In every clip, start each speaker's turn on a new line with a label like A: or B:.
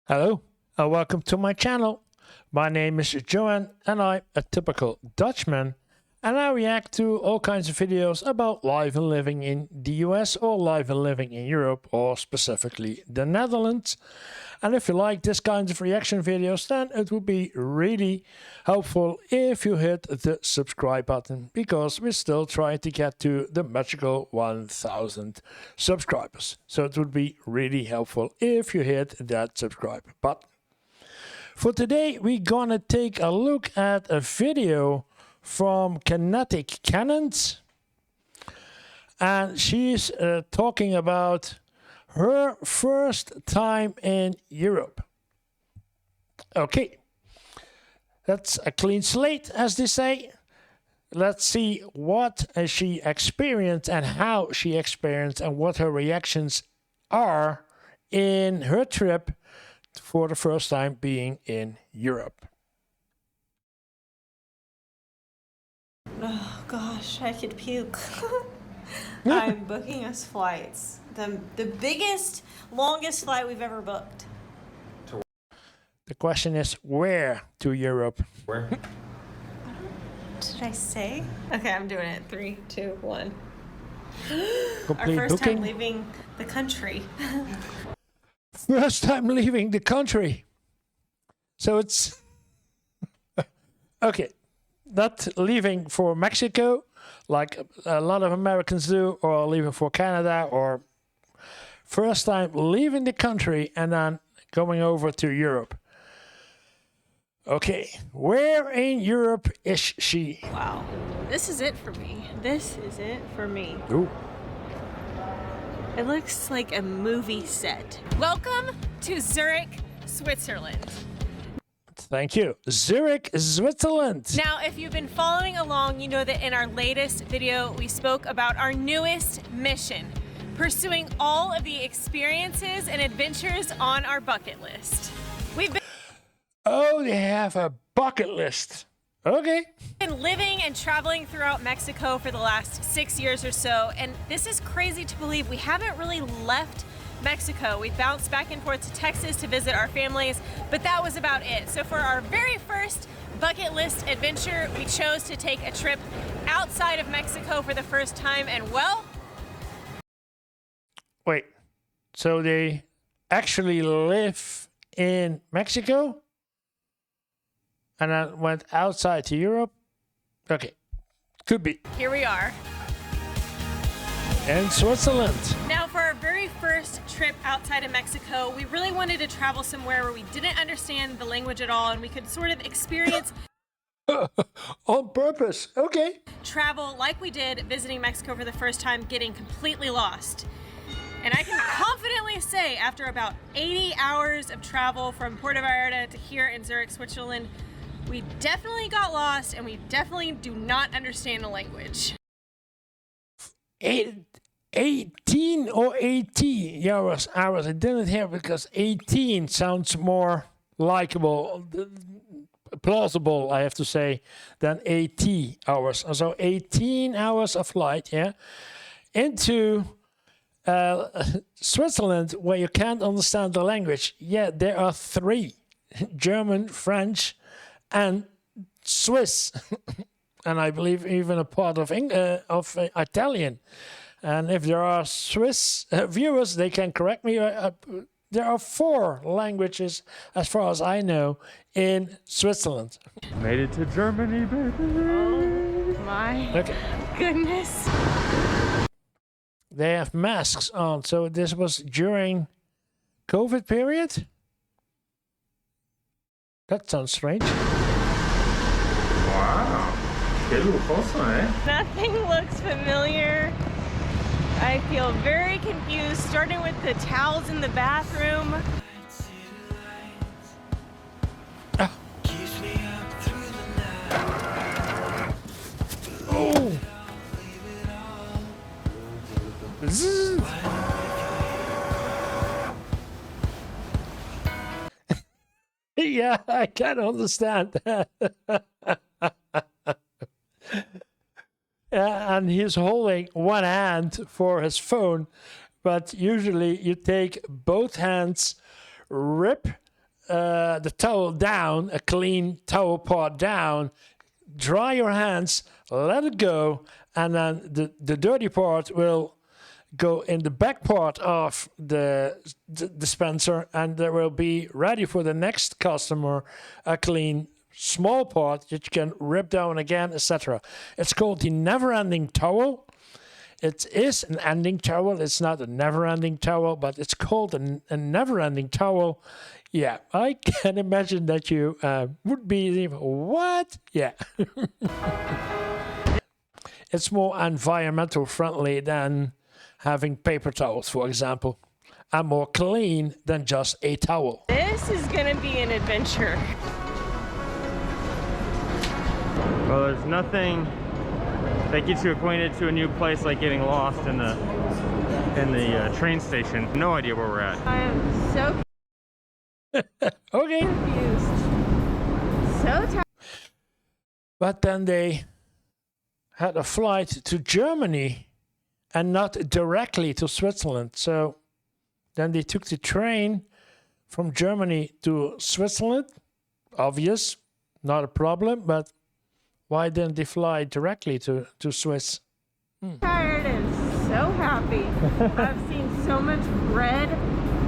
A: Hello and welcome to my channel. My name is Johan and I'm a typical Dutchman, and I react to all kinds of videos about life and living in the US or life and living in Europe, or specifically the Netherlands. And if you like this kind of reaction videos, then it would be really helpful if you hit the subscribe button, because we're still trying to get to the magical 1000 subscribers. So it would be really helpful if you hit that subscribe button. For today, we're gonna take a look at a video from Kinetic Cannons, and she's talking about her first time in Europe. Okay, that's a clean slate, as they say. Let's see what she experienced and how she experienced and what her reactions are in her trip for the first time being in Europe.
B: Oh gosh, I could puke. I'm booking us flights. The biggest, longest flight we've ever booked.
A: The question is, where to Europe?
C: Where?
B: Did I say? Okay, I'm doing it. 3, 2, 1.
A: Complete
B: Our first
A: booking?
B: time leaving the country.
A: First time leaving the country. So it's okay, not leaving for Mexico like a lot of Americans do, or leaving for Canada, or first time leaving the country and then going over to Europe. Okay, where in Europe is she?
B: Wow, this is it for me. This is it for me.
A: Ooh.
B: It looks like a movie set. Welcome to Zurich, Switzerland.
A: Thank you. Zurich, Switzerland.
B: Now, if you've been following along, you know that in our latest video, we spoke about our newest mission, pursuing all of the experiences and adventures on our bucket list. We've
A: Oh, they have a bucket list. Okay.
B: been living and traveling throughout Mexico for the last 6 years or so, and this is crazy to believe. We haven't really left Mexico. We bounced back and forth to Texas to visit our families, but that was about it. So for our very first bucket list adventure, we chose to take a trip outside of Mexico for the first time, and well...
A: Wait, so they actually live in Mexico and then went outside to Europe? Okay, could be.
B: Here we are.
A: In Switzerland.
B: Now, for our very first trip outside of Mexico, we really wanted to travel somewhere where we didn't understand the language at all and we could sort of experience
A: On purpose, okay.
B: travel like we did visiting Mexico for the first time, getting completely lost. And I can confidently say, after about 80 hours of travel from Puerto Vallarta to here in Zurich, Switzerland, we definitely got lost and we definitely do not understand the language.
A: 18 or 80 hours. I didn't hear, because 18 sounds more likable, plausible, I have to say, than 80 hours. So 18 hours of flight, yeah, into Switzerland, where you can't understand the language. Yeah, there are 3: German, French, and Swiss. And I believe even a part of Italian. And if there are Swiss viewers, they can correct me. There are 4 languages, as far as I know, in Switzerland.
C: Made it to Germany, baby.
B: Oh my goodness.
A: They have masks on, so this was during COVID period? That sounds strange.
C: Wow. Qué lujoso, eh?
B: Nothing looks familiar. I feel very confused, starting with the towels in the bathroom.
A: Oh! Zzz. Yeah, I can understand that. And he's holding one hand for his phone, but usually you take both hands, rip the towel down, a clean towel part down, dry your hands, let it go, and then the dirty part will go in the back part of the dispenser, and there will be ready for the next customer a clean small part that you can rip down again, etc. It's called the never-ending towel. It is an ending towel. It's not a never-ending towel, but it's called a never-ending towel. Yeah, I can imagine that you would be, what? Yeah. It's more environmental friendly than having paper towels, for example, and more clean than just a towel.
B: This is gonna be an adventure.
C: Well, there's nothing that gets you acquainted to a new place like getting lost in the train station. No idea where we're at.
B: I am so
A: Okay.
B: confused. So tired.
A: But then they had a flight to Germany and not directly to Switzerland. So then they took the train from Germany to Switzerland. Obvious, not a problem, but why didn't they fly directly to Swiss?
B: Tired and so happy. I've seen so much red.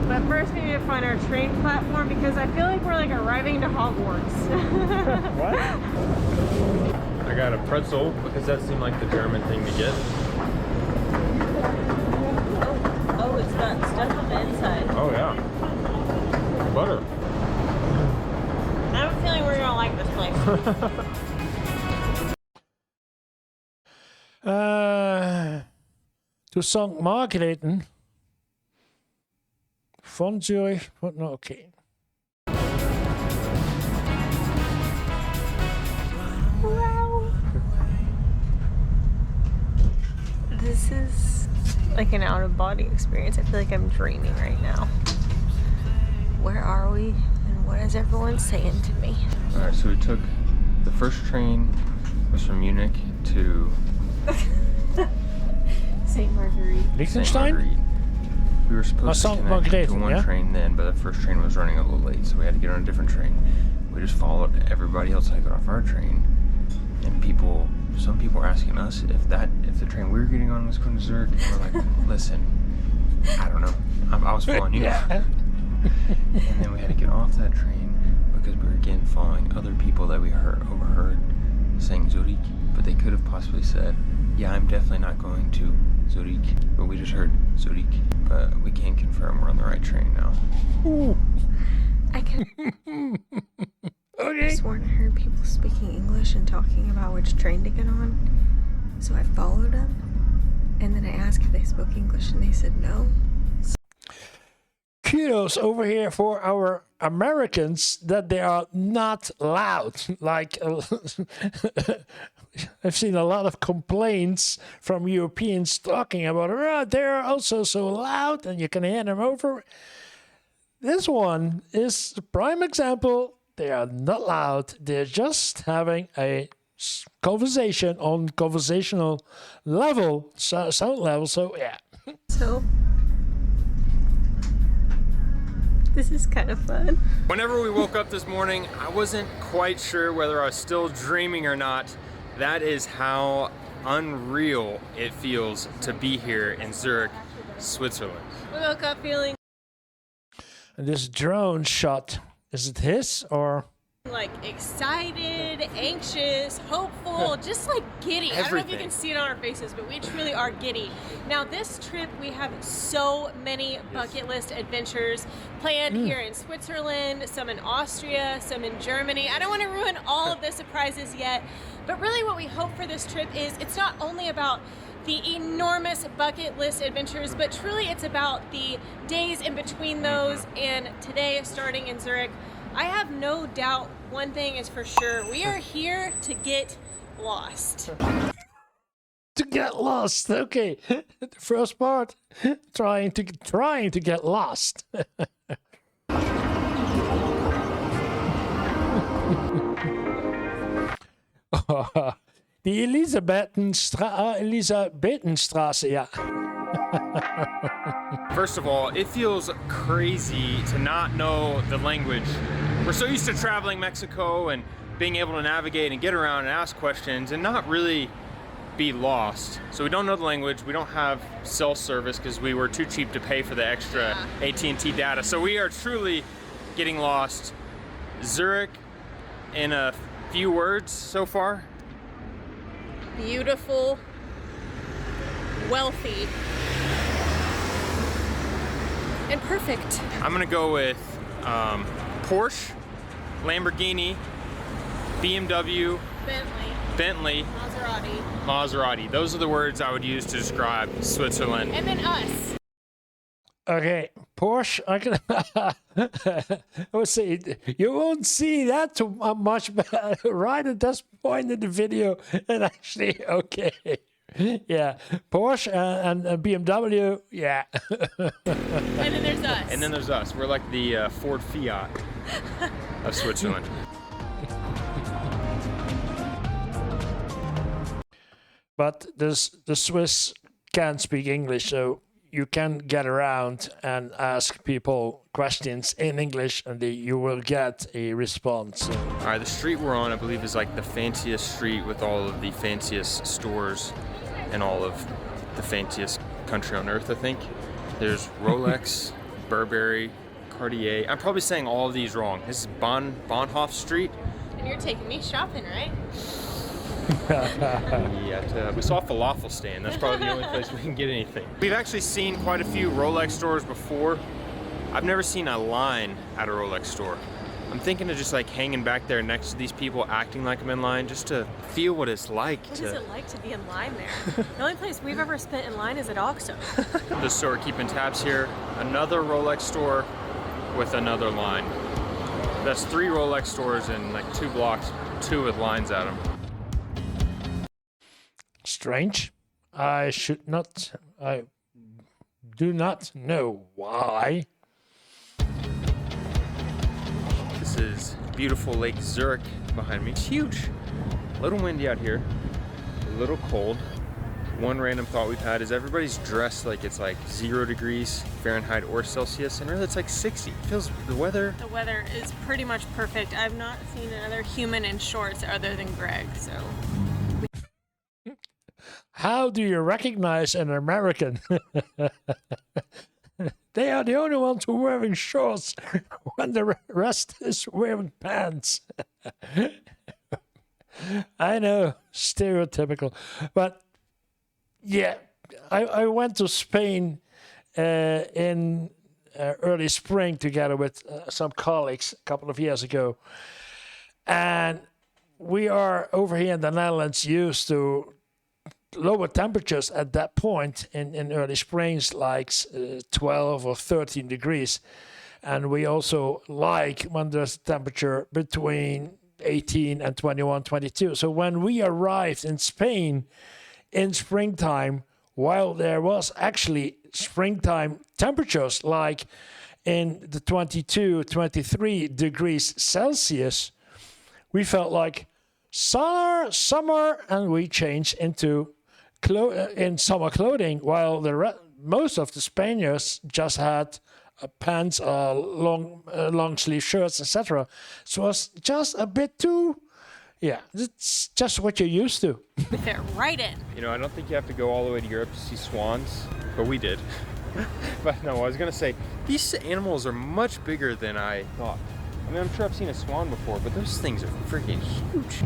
B: But first we need to find our train platform because I feel like we're like arriving to Hogwarts.
C: What?
D: I got a pretzel because that seemed like the German thing to get.
B: Oh, it's got stuff on the inside.
D: Oh yeah. Butter.
B: I have a feeling we're gonna like this place.
A: To St. Margrethen von Zurich, but no, okay.
B: Wow. This is like an out-of-body experience. I feel like I'm dreaming right now. Where are we and what is everyone saying to me?
D: Alright, so we took the first train was from Munich to
B: St. Marguerite.
D: St.
A: Liechtenstein?
D: Marguerite. We were supposed to
A: St.
D: connect to
A: Margrethen,
D: one
A: yeah?
D: train then, but the first train was running a little late, so we had to get on a different train. We just followed everybody else that got off our train, and some people were asking us if the train we were getting on was going to Zurich, and we're like, listen, I don't know, I was following you.
A: Yeah.
D: And then we had to get off that train because we were again following other people that we overheard saying Zurich, but they could have possibly said, yeah, I'm definitely not going to Zurich, but we just heard Zurich, but we can confirm we're on the right train now.
A: Ooh.
B: I can
A: Okay.
B: sworn I heard people speaking English and talking about which train to get on. So I followed them, and then I asked if they spoke English, and they said no.
A: Kudos over here for our Americans that they are not loud. Like, I've seen a lot of complaints from Europeans talking about, oh, they're also so loud and you can hear them over. This one is a prime example. They are not loud. They're just having a conversation on conversational level, sound level. So, yeah.
B: So this is kind of fun.
D: Whenever we woke up this morning, I wasn't quite sure whether I was still dreaming or not. That is how unreal it feels to be here in Zurich, Switzerland.
B: We woke up feeling
A: And this drone shot, is it his or?
B: like excited, anxious, hopeful, just like giddy. I don't know if you
D: Everything.
B: can see it on our faces, but we truly are giddy. Now this trip, we have so many bucket list adventures planned here in Switzerland, some in Austria, some in Germany. I don't want to ruin all of the surprises yet, but really what we hope for this trip is it's not only about the enormous bucket list adventures, but truly it's about the days in between those, and today starting in Zurich. I have no doubt one thing is for sure, we are here to get lost.
A: To get lost, okay. The first part, trying to get lost. Die Elisabethenstraße, yeah.
D: First of all, it feels crazy to not know the language
C: We're so used to traveling Mexico and being able to navigate and get around and ask questions and not really be lost. So we don't know the language, we don't have cell service because we were too cheap to pay for the extra AT&T data. So we are truly getting lost. Zurich, in a few words so far.
B: Beautiful, wealthy, and perfect.
C: I'm gonna go with Porsche, Lamborghini, BMW, Bentley, Maserati. Those are the words I would use to describe Switzerland.
B: And then us.
A: Okay, Porsche, I can. I would say you won't see that too much right at this point in the video. And actually, okay, yeah, Porsche and BMW, yeah.
B: And then there's us.
C: And then there's us. We're like the Ford Fiat of Switzerland.
A: But the Swiss can't speak English, so you can get around and ask people questions in English, and you will get a response.
C: All right, the street we're on, I believe, is like the fanciest street with all of the fanciest stores and all of the fanciest country on earth, I think. There's Rolex, Burberry, Cartier. I'm probably saying all of these wrong. This is Bahnhof Street.
B: And you're taking me shopping, right?
C: Yeah, we saw a falafel stand. That's probably the only place we can get anything. We've actually seen quite a few Rolex stores before. I've never seen a line at a Rolex store. I'm thinking of just like hanging back there next to these people, acting like I'm in line, just to feel what it's like.
B: What is it like to be in line there? The only place we've ever spent in line is at OXXO.
C: The store keeping tabs here. Another Rolex store with another line. That's 3 Rolex stores in like 2 blocks, 2 with lines at them.
A: Strange. I do not know why.
C: This is beautiful Lake Zurich behind me. It's huge. A little windy out here, a little cold. One random thought we've had is everybody's dressed like it's like 0 degrees Fahrenheit or Celsius, and really it's like 60. It feels the weather
B: is pretty much perfect. I've not seen another human in shorts other than Greg, so.
A: How do you recognize an American? They are the only ones who are wearing shorts when the rest is wearing pants. I know, stereotypical. But yeah, I went to Spain in early spring together with some colleagues a couple of years ago. And we are over here in the Netherlands used to lower temperatures at that point in early springs, like 12 or 13 degrees. And we also like when there's temperature between 18 and 21, 22. So when we arrived in Spain in springtime, while there was actually springtime temperatures like in the 22, 23 degrees Celsius, we felt like summer, and we changed into in summer clothing, while most of the Spaniards just had pants, long sleeve shirts, etc. So it was just a bit too, yeah, it's just what you're used to.
B: We fit right in.
C: You know, I don't think you have to go all the way to Europe to see swans, but we did. But no, I was gonna say, these animals are much bigger than I thought. I mean, I'm sure I've seen a swan before, but those things are freaking huge.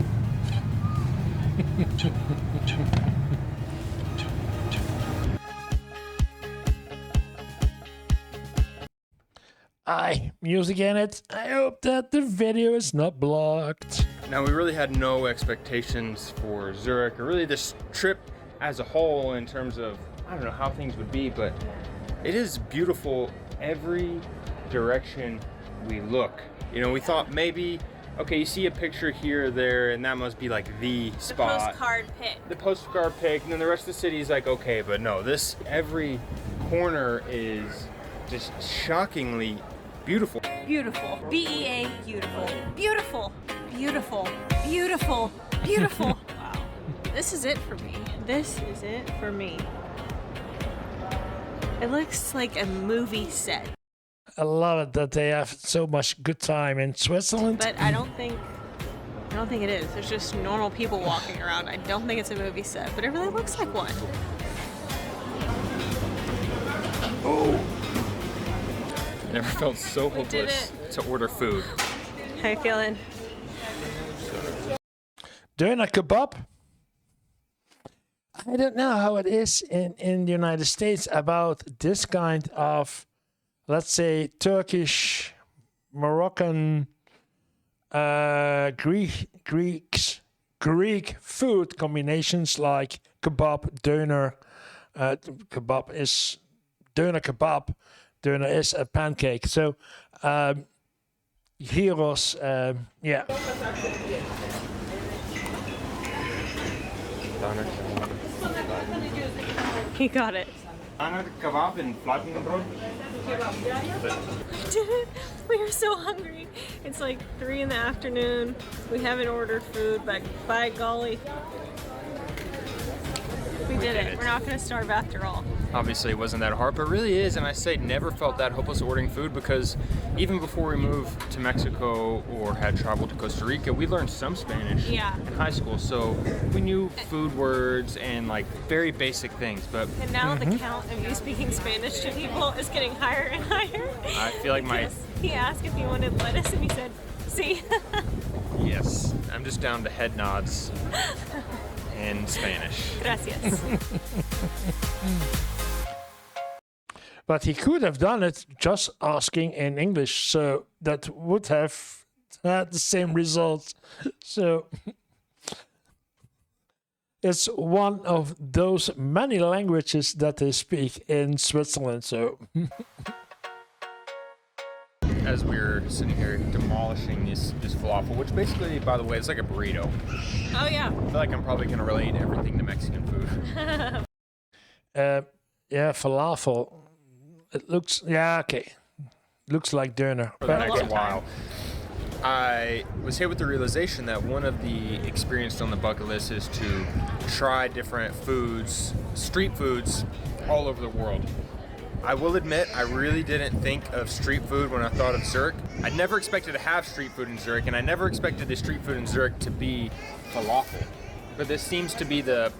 A: Music in it. I hope that the video is not blocked.
C: Now, we really had no expectations for Zurich, or really this trip as a whole in terms of, I don't know how things would be, but it is beautiful every direction we look. You know, we thought maybe, okay, you see a picture here or there, and that must be like the spot.
B: The postcard pick.
C: The postcard pick, and then the rest of the city is like, okay, but no, every corner is just shockingly beautiful.
B: Beautiful. B-E-A, beautiful. Beautiful. Beautiful. Beautiful. Beautiful. Wow. This is it for me. This is it for me. It looks like a movie set.
A: I love it that they have so much good time in Switzerland.
B: But I don't think it is. There's just normal people walking around. I don't think it's a movie set, but it really looks like one.
C: Never felt so hopeless to order food.
B: How you feeling?
A: Doner kebab. I don't know how it is in the United States about this kind of, let's say, Turkish, Moroccan, Greek food combinations like kebab, doner. Kebab is doner kebab. Doner is a pancake. So, gyros, yeah.
B: He got it.
C: Kebab and Fladenbrot.
B: We are so hungry. It's like 3 in the afternoon. We haven't ordered food, but by golly, we did it. We're not going to starve after all.
C: Obviously it wasn't that hard, but it really is, and I say never felt that hopeless ordering food, because even before we moved to Mexico or had traveled to Costa Rica, we learned some Spanish in high school, so we knew food words and like very basic things. But
B: and now the count of you speaking Spanish to people is getting higher and higher.
C: I feel like
B: he asked if you wanted lettuce and he said, "Sí."
C: Yes, I'm just down to head nods in Spanish.
B: Gracias.
A: But he could have done it just asking in English, so that would have had the same results. So it's one of those many languages that they speak in Switzerland. So
C: as we're sitting here demolishing this falafel, which basically, by the way, is like a burrito.
B: Oh yeah.
C: I feel like I'm probably gonna relate everything to Mexican food.
A: Yeah, falafel. It looks, yeah, okay. Looks like doner.
C: For the next while, I was hit with the realization that one of the experiences on the bucket list is to try different foods, street foods, all over the world. I will admit, I really didn't think of street food when I thought of Zurich. I never expected to have street food in Zurich, and I never expected the street food in Zurich to be falafel. But this seems to be the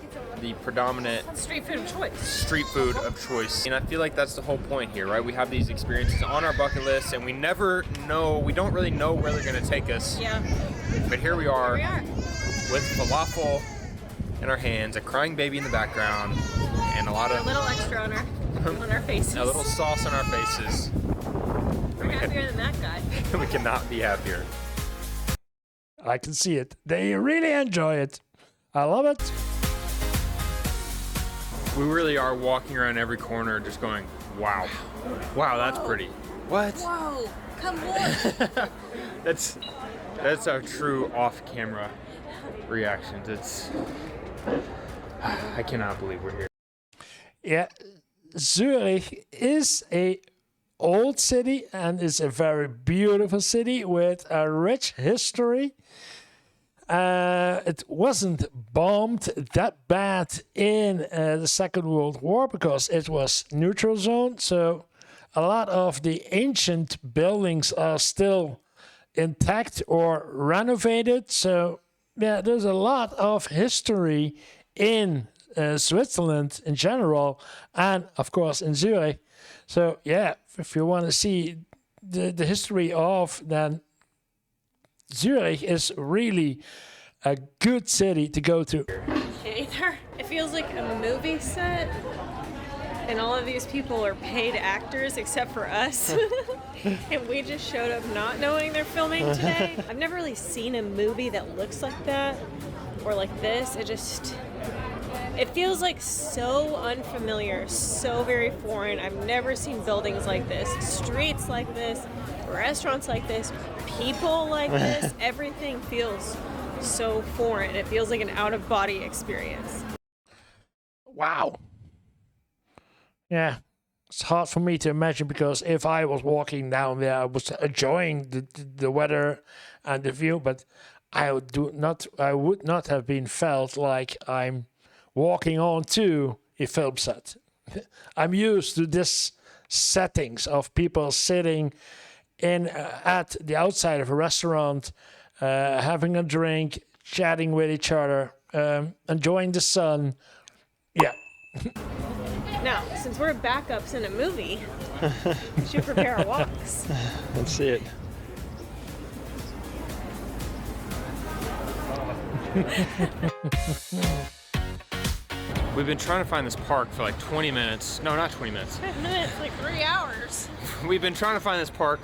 C: predominant
B: street food of choice.
C: And I feel like that's the whole point here, right? We have these experiences on our bucket list, and we don't really know where they're gonna take us.
B: Yeah.
C: But here we are with falafel in our hands, a crying baby in the background, and a little
B: extra on our faces.
C: A little sauce on our faces.
B: We're happier than that guy.
C: We cannot be happier.
A: I can see it. They really enjoy it. I love it.
C: We really are walking around every corner just going, wow. Wow, that's pretty. What?
B: Whoa, come on.
C: That's our true off-camera reactions. I cannot believe we're here.
A: Yeah, Zurich is a old city and is a very beautiful city with a rich history. It wasn't bombed that bad in the Second World War because it was neutral zone. So a lot of the ancient buildings are still intact or renovated. So yeah, there's a lot of history in Switzerland in general, and of course in Zurich. So yeah, if you want to see the history of, then Zurich is really a good city to go to.
B: Either it feels like a movie set and all of these people are paid actors except for us and we just showed up not knowing they're filming today. I've never really seen a movie that looks like that or like this. It feels like so unfamiliar, so very foreign. I've never seen buildings like this, streets like this, restaurants like this, people like this. Everything feels so foreign. It feels like an out-of-body experience.
A: Wow. Yeah, it's hard for me to imagine because if I was walking down there, I was enjoying the weather and the view, but I would not have been felt like I'm walking on to a film set. I'm used to this settings of people sitting in at the outside of a restaurant, having a drink, chatting with each other, enjoying the sun. Yeah.
B: Now, since we're backups in a movie, we should prepare our walks.
E: Let's see it.
C: We've been trying to find this park for like 20 minutes. No, not 20 minutes.
B: 5 minutes, like 3 hours.
C: We've been trying to find this park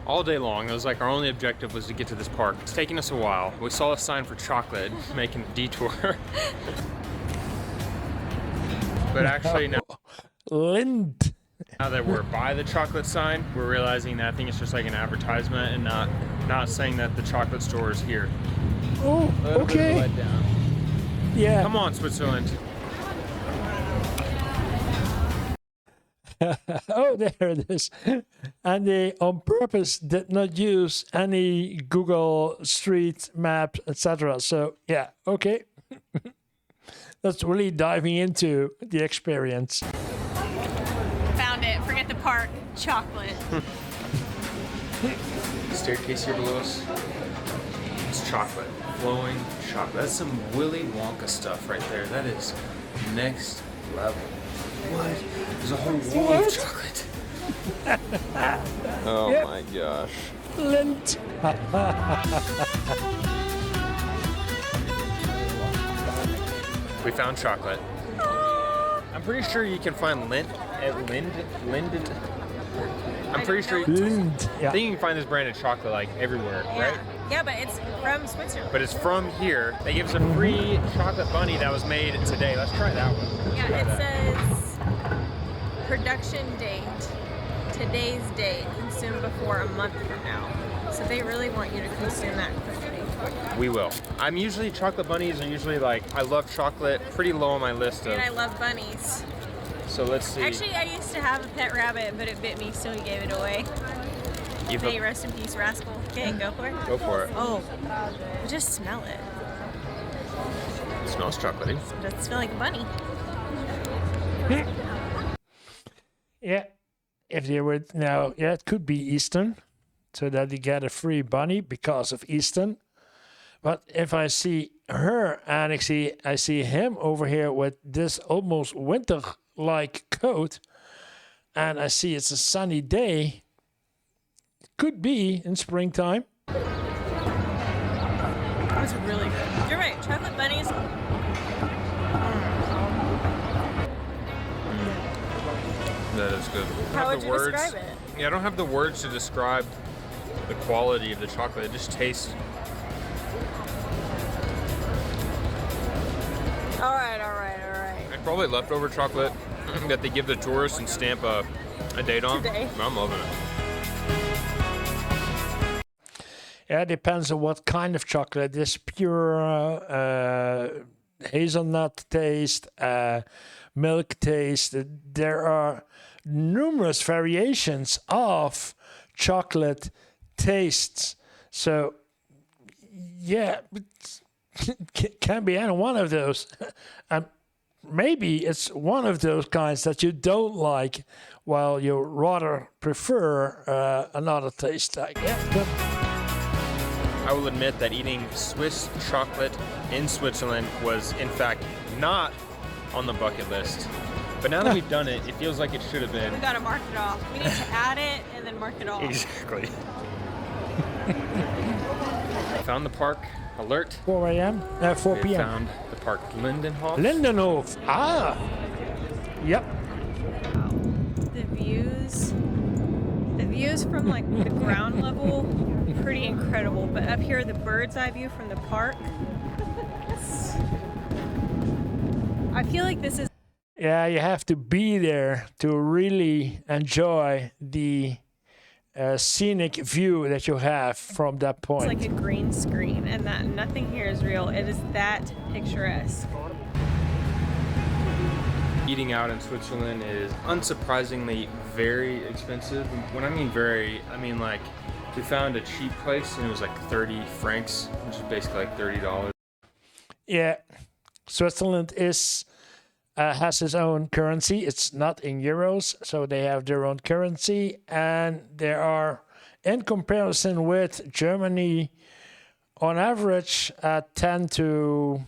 C: all day long. It was like our only objective was to get to this park. It's taking us a while. We saw a sign for chocolate, making a detour. But actually now
A: Lind.
C: that we're by the chocolate sign, we're realizing that I think it's just like an advertisement and not saying that the chocolate store is here.
A: Oh, okay. Yeah.
C: Come on, Switzerland.
A: Oh, there it is. And they on purpose did not use any Google Street Maps, etc. So yeah, okay. That's really diving into the experience.
B: Found it. Forget the park. Chocolate.
C: Staircase here below us. It's chocolate. Flowing chocolate. That's some Willy Wonka stuff right there. That is next level. What? There's a whole wall of chocolate.
E: Oh
A: Yep.
E: my gosh.
A: Lint.
C: We found chocolate. I'm pretty sure you can find lint at Lind. I'm pretty sure.
A: Lind.
C: I
A: Yeah.
C: think you can find this brand of chocolate like everywhere, right?
B: Yeah, but it's from Switzerland.
C: But it's from here. They give us a free chocolate bunny that was made today. Let's try that one.
B: Yeah,
C: Try
B: it
C: that.
B: says production date, today's date, consumed before a month from now. So they really want you to consume that quickly.
C: We will. Chocolate bunnies are usually like, I love chocolate, pretty low on my list of.
B: And I love bunnies.
C: So let's see.
B: Actually, I used to have a pet rabbit, but it bit me, so he gave it away.
C: You've
B: May rest in peace, rascal. Okay, go for it.
C: Go for it.
B: Oh, just smell it.
C: It smells chocolatey.
B: It doesn't smell like a bunny.
A: Yeah. If they were now, yeah, it could be Eastern, so that you get a free bunny because of Eastern. But if I see her and I see him over here with this almost winter-like coat, and I see it's a sunny day, it could be in springtime.
B: That's really good. You're right. Chocolate bunnies.
C: That is good.
B: How would you describe it?
C: Yeah, I don't have the words to describe the quality of the chocolate. It just tastes.
B: All right.
C: It's probably leftover chocolate that they give the tourists and stamp a date on.
B: Today.
C: I'm loving it.
A: Yeah, it depends on what kind of chocolate. This pure hazelnut taste, milk taste. There are numerous variations of chocolate tastes. So, yeah, it can be any one of those. And maybe it's one of those kinds that you don't like, while you rather prefer another taste. Like, yeah, but
C: I will admit that eating Swiss chocolate in Switzerland was, in fact, not on the bucket list. But now that we've done it, it feels like it should have been.
B: We gotta mark it off. We need to add it and then mark it off.
C: Exactly. Found the park. Alert.
A: 4 a.m. 4
C: We
A: p.m.
C: found the park Lindenhof.
A: Lindenhof. Ah. Yep.
B: The views from like the ground level, pretty incredible. But up here, the bird's eye view from the park. I feel like this is.
A: Yeah, you have to be there to really enjoy the scenic view that you have from that
B: It's
A: point.
B: like a green screen, and that nothing here is real. It is that picturesque.
C: Eating out in Switzerland is unsurprisingly very expensive. When I mean very, I mean like we found a cheap place and it was like 30 francs, which is basically like $30.
A: Yeah, Switzerland is has its own currency. It's not in euros, so they have their own currency, and they are, in comparison with Germany, on average 10 to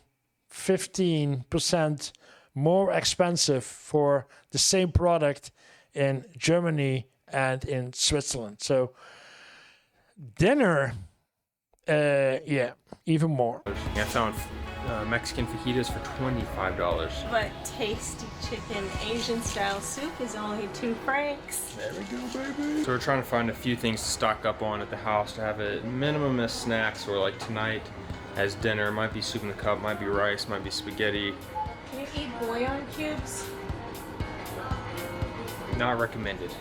A: 15% more expensive for the same product in Germany and in Switzerland. So dinner, yeah, even more.
C: I found Mexican fajitas for $25.
B: But tasty chicken Asian style soup is only 2 francs.
C: There we go, baby. So we're trying to find a few things to stock up on at the house to have a minimum as snacks, or like tonight as dinner. Might be soup in the cup, might be rice, might be spaghetti.
B: Can you eat bouillon cubes?
C: Not recommended.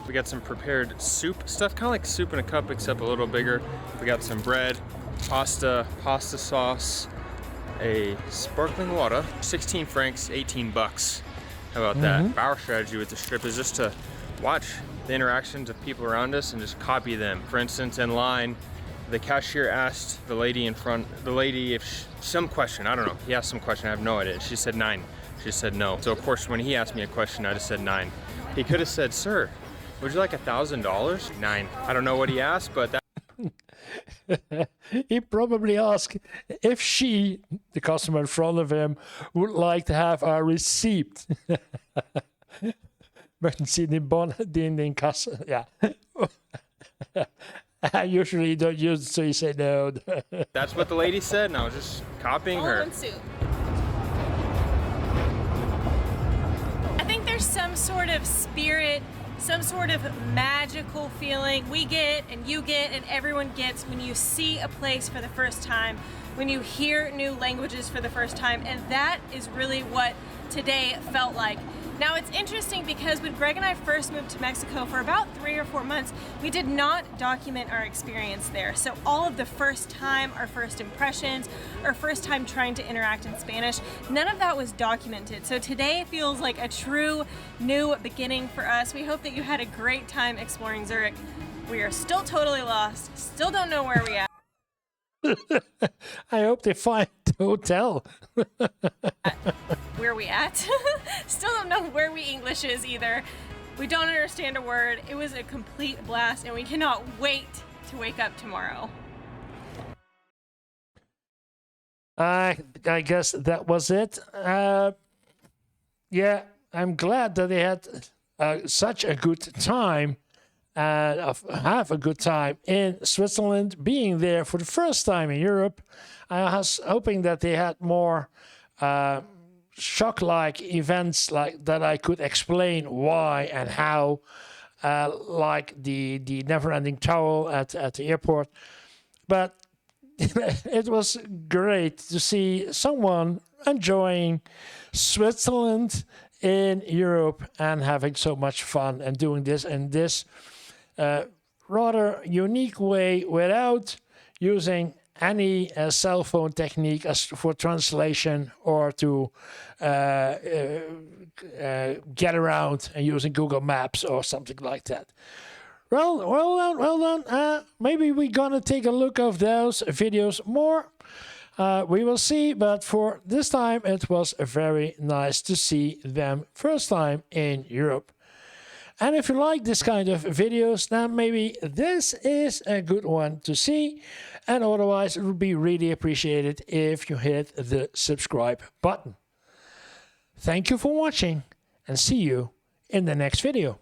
C: We got some prepared soup stuff, kind of like soup in a cup except a little bigger. We got some bread, pasta sauce, a sparkling water, 16 francs, 18 bucks. How about that? Our strategy with the strip is just to watch the interactions of people around us and just copy them. For instance, in line, the cashier asked the lady in front, if some question, I don't know, he asked some question, I have no idea. She said 9. She said no. So of course, when he asked me a question, I just said 9. He could have said, "Sir, would you like $1,000? 9. I don't know what he asked, but that.
A: He probably asked if she, the customer in front of him, would like to have a receipt. Möchten Sie den Kasse? Yeah. I usually don't use it, so you say no.
C: That's what the lady said, and I was just copying her.
B: Soup. I think there's some sort of spirit, some sort of magical feeling we get and you get and everyone gets when you see a place for the first time, when you hear new languages for the first time, and that is really what today felt like. Now it's interesting because when Greg and I first moved to Mexico for about 3 or 4 months, we did not document our experience there. So all of the first time, our first impressions, our first time trying to interact in Spanish, none of that was documented. So today feels like a true new beginning for us. We hope that you had a great time exploring Zurich. We are still totally lost, still don't know where we are.
A: I hope they find the hotel.
B: Where we at? Still don't know where we English is either. We don't understand a word. It was a complete blast and we cannot wait to wake up tomorrow.
A: I guess that was it. Yeah, I'm glad that they had such a good time. Have a good time in Switzerland, being there for the first time in Europe. I was hoping that they had more shock-like events like that I could explain why and how, like the never-ending towel at the airport. But it was great to see someone enjoying Switzerland in Europe and having so much fun and doing this in this rather unique way without using any cell phone technique as for translation or to get around and using Google Maps or something like that. Well done. Maybe we're gonna take a look of those videos more. We will see, but for this time it was very nice to see them first time in Europe. And if you like this kind of videos, then maybe this is a good one to see. And otherwise, it would be really appreciated if you hit the subscribe button. Thank you for watching and see you in the next video.